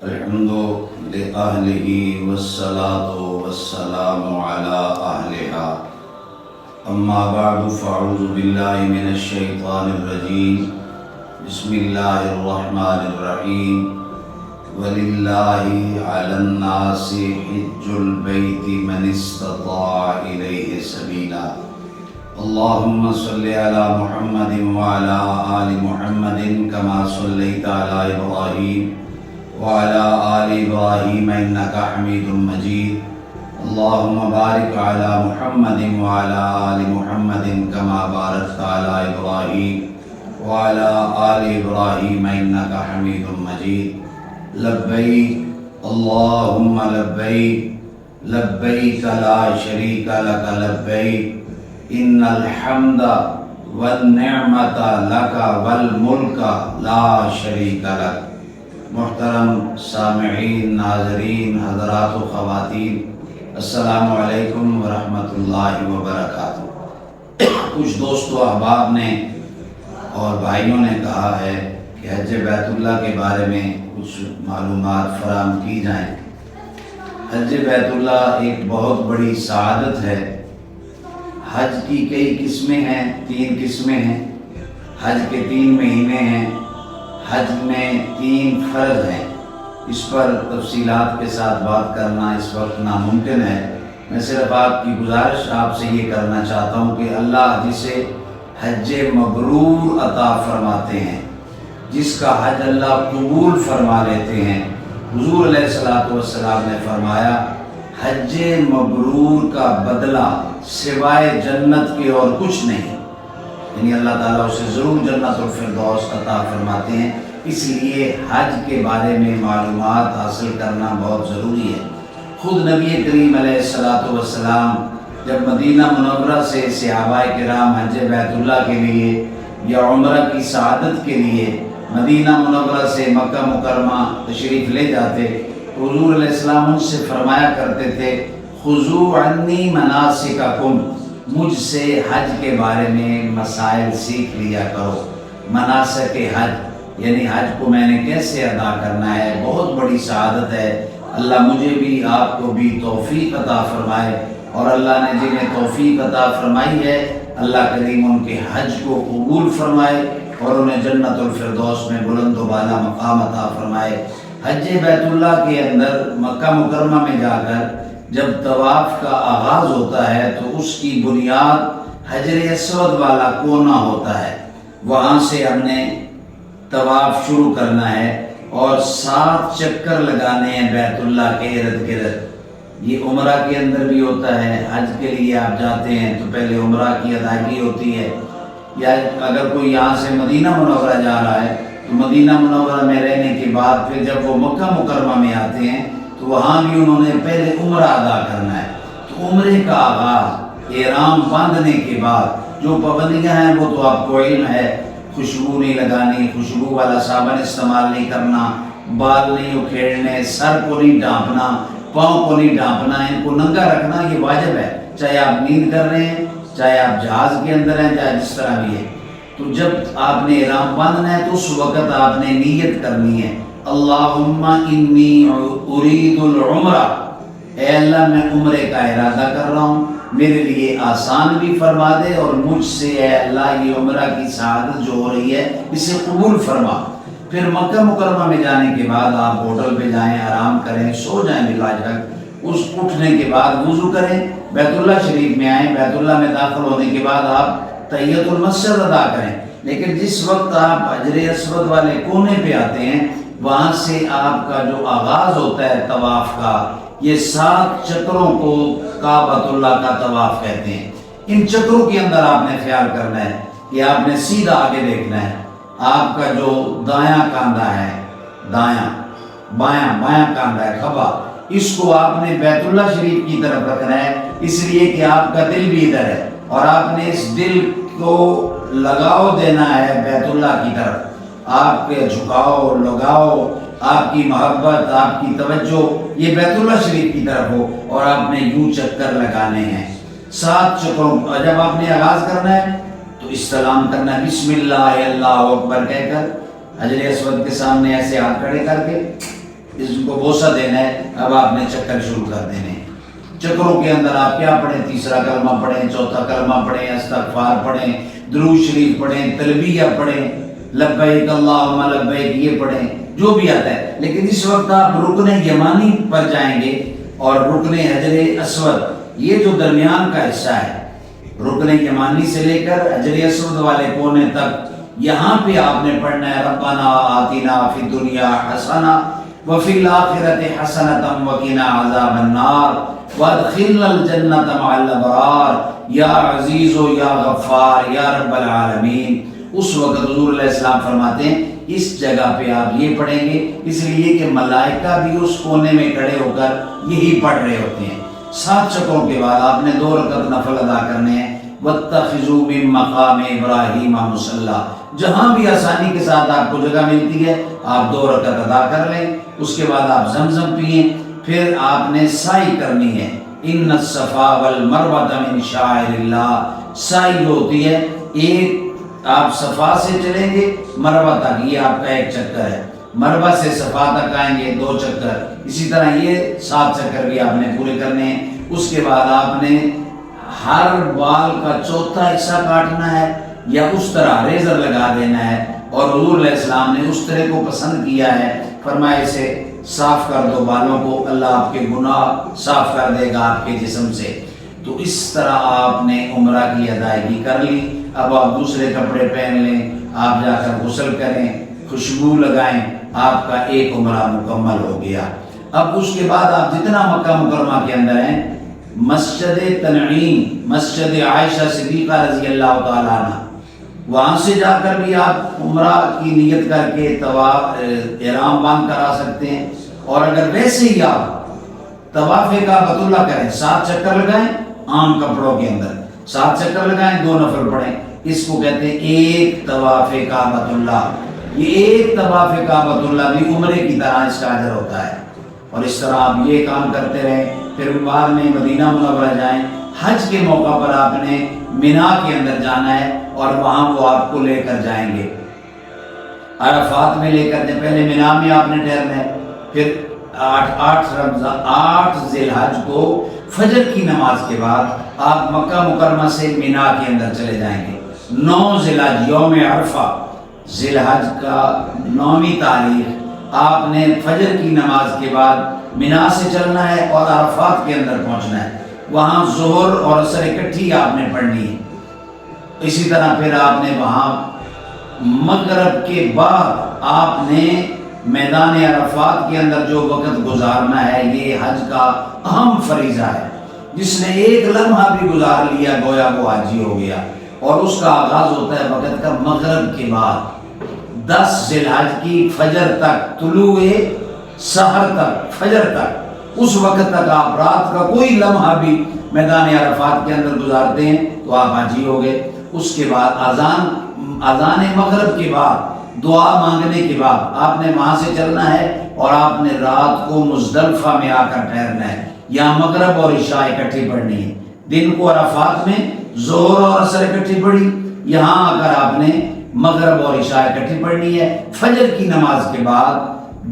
الحمد لأهله والصلاة والسلام على أهلها أما بعد فأعوذ بالله من الشيطان الرجيم بسم الله الرحمن الرحيم ولله على الناس حج البيت من استطاع إليه سبيلا اللهم صل على محمد وعلى آل محمد كما صليت على إبراهيم وعلى آل إبراهيم إنك حميد مجيد اللهم بارك على محمد وعلى آل محمد كما باركت على إبراهيم وعلى آل إبراهيم إنك حميد مجيد لبيك اللهم لبيك لبيك لا شريك لك لبيك إن الحمد والنعمة لك والملك لا شريك لك۔ محترم سامعین، ناظرین، حضرات و خواتین، السلام علیکم ورحمۃ اللہ وبرکاتہ۔ کچھ دوست و احباب نے اور بھائیوں نے کہا ہے کہ حج بیت اللہ کے بارے میں کچھ معلومات فراہم کی جائیں۔ حج بیت اللہ ایک بہت بڑی سعادت ہے۔ حج کی کئی قسمیں ہیں، 3 قسمیں ہیں۔ حج کے 3 مہینے ہیں، حج میں 3 فرض ہیں۔ اس پر تفصیلات کے ساتھ بات کرنا اس وقت ناممکن ہے۔ میں صرف آپ کی گزارش آپ سے یہ کرنا چاہتا ہوں کہ اللہ جسے حج مبرور عطا فرماتے ہیں، جس کا حج اللہ قبول فرما لیتے ہیں، حضور علیہ السلام نے فرمایا حج مبرور کا بدلہ سوائے جنت کے اور کچھ نہیں، یعنی اللہ تعالیٰ اسے ضرور جنت الفردوس عطا فرماتے ہیں۔ اس لیے حج کے بارے میں معلومات حاصل کرنا بہت ضروری ہے۔ خود نبی کریم علیہ السلام جب مدینہ منورہ سے صحابہ کرام حج بیت اللہ کے لیے یا عمرہ کی سعادت کے لیے مدینہ منورہ سے مکہ مکرمہ تشریف لے جاتے، حضور علیہ السلام ان سے فرمایا کرتے تھے خذوا عنی مناسککم، مجھ سے حج کے بارے میں مسائل سیکھ لیا کرو۔ مناسک حج یعنی حج کو میں نے کیسے ادا کرنا ہے، بہت بڑی سعادت ہے۔ اللہ مجھے بھی آپ کو بھی توفیق عطا فرمائے، اور اللہ نے جنہیں توفیق عطا فرمائی ہے اللہ کریم ان کے حج کو قبول فرمائے اور انہیں جنت الفردوس میں بلند و بالا مقام عطا فرمائے۔ حج بیت اللہ کے اندر مکہ مکرمہ میں جا کر جب طواف کا آغاز ہوتا ہے تو اس کی بنیاد حجر اسود والا کونا ہوتا ہے، وہاں سے ہم نے طواف شروع کرنا ہے اور 7 چکر لگانے ہیں بیت اللہ کے ارد گرد۔ یہ عمرہ کے اندر بھی ہوتا ہے، حج کے لیے آپ جاتے ہیں تو پہلے عمرہ کی ادائیگی ہوتی ہے، یا اگر کوئی یہاں سے مدینہ منورہ جا رہا ہے تو مدینہ منورہ میں رہنے کے بعد پھر جب وہ مکہ مکرمہ میں آتے ہیں تو وہاں بھی انہوں نے پہلے عمرہ ادا کرنا ہے۔ تو عمرے کا آغاز احرام باندھنے کے بعد جو پابندیاں ہیں وہ تو آپ کو علم ہے، خوشبو نہیں لگانی، خوشبو والا صابن استعمال نہیں کرنا، بال نہیں اکھیڑنے، سر کو نہیں ڈھانپنا، پاؤں کو نہیں ڈھانپنا، ان کو ننگا رکھنا یہ واجب ہے، چاہے آپ نیند کر رہے ہیں، چاہے آپ جہاز کے اندر ہیں، چاہے جس طرح بھی ہے۔ تو جب آپ نے احرام باندھنا ہے تو اس وقت آپ نے نیت کرنی ہے اللہم انی ارید العمرہ، اے اللہ میں عمرے کا ارادہ کر رہا ہوں، میرے لیے آسان بھی فرما دے اور مجھ سے اے اللہ یہ عمرہ کی سعادت جو ہو رہی ہے اسے قبول فرما۔ پھر مکہ مکرمہ میں جانے کے بعد آپ ہوٹل پہ جائیں، آرام کریں، سو جائیں بلاجھک، اس اٹھنے کے بعد وضو کریں، بیت اللہ شریف میں آئیں، بیت اللہ میں داخل ہونے کے بعد آپ تحیۃ المسجد ادا کریں۔ لیکن جس وقت آپ حجر اسود والے کونے پہ آتے ہیں وہاں سے آپ کا جو آغاز ہوتا ہے طواف کا، یہ 7 چکروں کو کعبۃ اللہ کا طواف کہتے ہیں۔ ان چکروں کے اندر آپ نے خیال کرنا ہے کہ آپ نے سیدھا آگے دیکھنا ہے، آپ کا جو دایاں کاندھا ہے، بایاں کاندھا ہے کھبا، اس کو آپ نے بیت اللہ شریف کی طرف رکھنا ہے، اس لیے کہ آپ کا دل بھی ادھر ہے اور آپ نے اس دل کو لگاؤ دینا ہے بیت اللہ کی طرف۔ آپ کے جھکاؤ، لگاؤ، آپ کی محبت، آپ کی توجہ یہ بیت اللہ شریف کی طرف ہو اور آپ نے یوں چکر لگانے ہیں 7 چکروں۔ جب آپ نے آغاز کرنا ہے تو استلام کرنا ہے بسم اللہ اللہ اکبر کہہ کر، حجر اسود کے سامنے ایسے ہاتھ کھڑے کر کے اس کو بوسہ دینا ہے، اب آپ نے چکر شروع کر دینے ہیں۔ چکروں کے اندر آپ کیا پڑھیں؟ تیسرا کلمہ پڑھیں، چوتھا کلمہ پڑھیں، استغفار پڑھیں، درود شریف پڑھیں، تلبیہ پڑھیں، لبیک اللہم لبیک یہ پڑھیں، جو بھی آتا ہے۔ لیکن اس وقت آپ رکن یمانی پر جائیں گے اور رکن حجر اسود، یہ جو درمیان کا حصہ ہے رکن یمانی سے لے کر حجر اسود والے کونے تک، یہاں پہ آپ نے پڑھنا ہے ربنا آتنا فی الدنیا حسنہ وفی الآخرۃ حسنۃ وقنا عذاب النار وادخلنا الجنۃ مع الابرار یا عزیز و یا غفار یا رب العالمین۔ اس وقت حضور علیہ السلام فرماتے ہیں اس جگہ پہ آپ یہ پڑھیں گے، اس لیے کہ ملائکہ بھی اس کونے میں کھڑے ہو کر یہی پڑھ رہے ہوتے ہیں۔ 7 چکروں کے بعد آپ نے 2 رکعت نفل ادا کرنے ہیں۔ واتخذوا من مقام ابراہیم مصلی، جہاں بھی آسانی کے ساتھ آپ کو جگہ ملتی ہے آپ 2 رکعت ادا کر لیں۔ اس کے بعد آپ زمزم پئیں، پھر آپ نے سعی کرنی ہے۔ ان الصفا والمروۃ من شعائر اللہ، سعی ہوتی ہے ایک آپ صفا سے چلیں گے مروہ تک، یہ آپ کا 1 چکر ہے، مروہ سے صفا تک آئیں گے 2 چکر، اسی طرح یہ 7 چکر بھی آپ نے پورے کرنے ہیں۔ اس کے بعد آپ نے ہر بال کا چوتھا حصہ کاٹنا ہے یا اس طرح ریزر لگا دینا ہے، اور حضور علیہ السلام نے اس طرح کو پسند کیا ہے، فرمایا اسے صاف کر دو بالوں کو، اللہ آپ کے گناہ صاف کر دے گا آپ کے جسم سے۔ تو اس طرح آپ نے عمرہ کی ادائیگی کر لی۔ اب آپ دوسرے کپڑے پہن لیں، آپ جا کر غسل کریں، خوشبو لگائیں، آپ کا 1 عمرہ مکمل ہو گیا۔ اب اس کے بعد آپ جتنا مکہ مکرمہ کے اندر ہیں، مسجد تنعیم، مسجد عائشہ صدیقہ رضی اللہ تعالیٰ عنہ، وہاں سے جا کر بھی آپ عمرہ کی نیت کر کے طواف احرام باندھ کر آ سکتے ہیں، اور اگر ویسے ہی آپ طواف کعبۃ اللہ کریں، 7 چکر لگائیں عام کپڑوں کے اندر، 7 چکر لگائیں، 2 نفل پڑھیں، اس کو کہتے ہیں 1 طواف کعبۃ اللہ۔ یہ 1 طواف کعبۃ اللہ بھی عمرے کی طرح اس کا اجر ہوتا ہے، اور اس طرح آپ یہ کام کرتے رہیں۔ پھر بعد میں مدینہ منورہ جائیں، حج کے موقع پر آپ نے مینا کے اندر جانا ہے اور وہاں وہ آپ کو لے کر جائیں گے، عرفات میں لے کر جائیں، پہلے مینا میں آپ نے ٹھہرنا ہے، پھر 8 ذی الحج کو فجر کی نماز کے بعد آپ مکہ مکرمہ سے مینا کے اندر چلے جائیں گے۔ 9 ذی الحج یوم عرفہ، ذی الحج کا 9ویں تاریخ آپ نے فجر کی نماز کے بعد مینا سے چلنا ہے اور عرفات کے اندر پہنچنا ہے، وہاں ظہر اور عصر اکٹھی آپ نے پڑھنی ہے۔ اسی طرح پھر آپ نے وہاں مغرب کے بعد آپ نے میدان عرفات کے اندر جو وقت گزارنا ہے، یہ حج کا اہم فریضہ ہے۔ جس نے 1 لمحہ بھی گزار لیا گویا وہ حاجی ہو گیا، اور اس کا آغاز ہوتا ہے وقت کا مغرب کے بعد 10 ذی الحج کی فجر تک، طلوع سحر تک، فجر تک، اس وقت تک آپ رات کا کوئی لمحہ بھی میدان عرفات کے اندر گزارتے ہیں تو آپ حاجی ہو گئے۔ اس کے بعد اذان مغرب کے بعد دعا مانگنے کے بعد آپ نے وہاں سے چلنا ہے اور آپ نے رات کو مزدلفہ میں آ کر ٹھہرنا ہے، یہاں مغرب اور عشاء اکٹھی پڑھنی ہے۔ دن کو عرفات میں ظہر اور عصر اکٹھی پڑھی، یہاں آ کر آپ نے مغرب اور عشاء اکٹھی پڑھنی ہے۔ فجر کی نماز کے بعد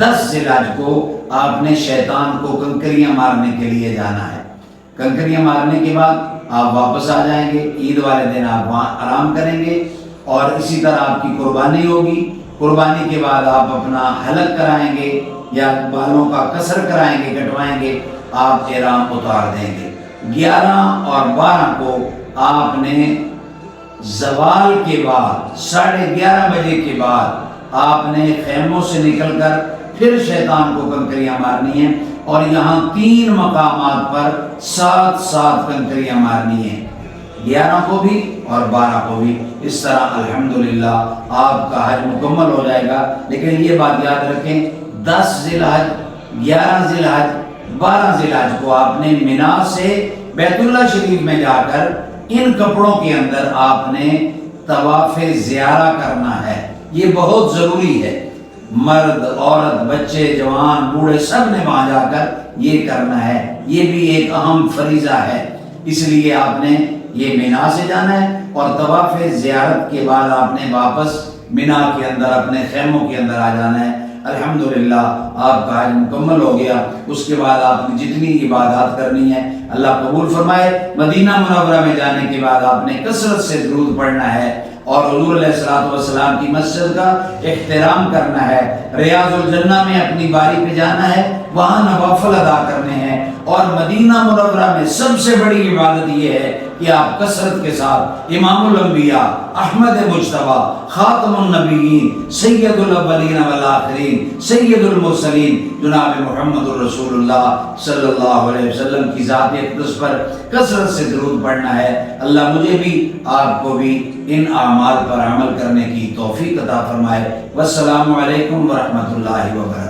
10 ذی الحج کو آپ نے شیطان کو کنکریاں مارنے کے لیے جانا ہے۔ کنکریاں مارنے کے بعد آپ واپس آ جائیں گے، عید والے دن آپ وہاں آرام کریں گے، اور اسی طرح آپ کی قربانی ہوگی۔ قربانی کے بعد آپ اپنا حلق کرائیں گے یا بالوں کا قصر کرائیں گے، کٹوائیں گے، آپ احرام اتار دیں گے۔ 11 اور 12 کو آپ نے زوال کے بعد 11:30 بجے کے بعد آپ نے خیموں سے نکل کر پھر شیطان کو کنکریاں مارنی ہیں، اور یہاں 3 مقامات پر 7 کنکریاں مارنی ہیں، 11 کو بھی اور 12 کو بھی۔ اس طرح الحمدللہ آپ کا حج مکمل ہو جائے گا۔ لیکن یہ بات یاد رکھیں، 10 ذی الحج، 11 ذی الحج، 12 ذی الحج کو آپ نے مینا سے بیت اللہ شریف میں جا کر ان کپڑوں کے اندر آپ نے طواف زیارہ کرنا ہے۔ یہ بہت ضروری ہے، مرد، عورت، بچے، جوان، بوڑھے سب نے وہاں جا کر یہ کرنا ہے، یہ بھی ایک اہم فریضہ ہے۔ اس لیے آپ نے یہ مینا سے جانا ہے، اور طواف زیارت کے بعد آپ نے واپس مینا کے اندر اپنے خیموں کے اندر آ جانا ہے۔ الحمدللہ آپ کا حج مکمل ہو گیا۔ اس کے بعد آپ نے جتنی عبادات کرنی ہے اللہ قبول فرمائے۔ مدینہ منورہ میں جانے کے بعد آپ نے کثرت سے درود پڑھنا ہے اور حضور علیہ الصلوۃ والسلام کی مسجد کا احترام کرنا ہے۔ ریاض الجنہ میں اپنی باری پہ جانا ہے، وہاں نوافل ادا کرنے ہیں۔ اور مدینہ منورہ میں سب سے بڑی عبادت یہ ہے کہ آپ کثرت کے ساتھ امام الانبیاء احمد مجتبیٰ خاتم النبیین سید الاولین والآخرین سید المرسلین جناب محمد الرسول اللہ صلی اللہ علیہ وسلم کی ذات اقدس پر کثرت سے درود پڑھنا ہے۔ اللہ مجھے بھی آپ کو بھی ان اعمال پر عمل کرنے کی توفیق عطا فرمائے۔ والسلام علیکم ورحمۃ اللہ وبرکاتہ۔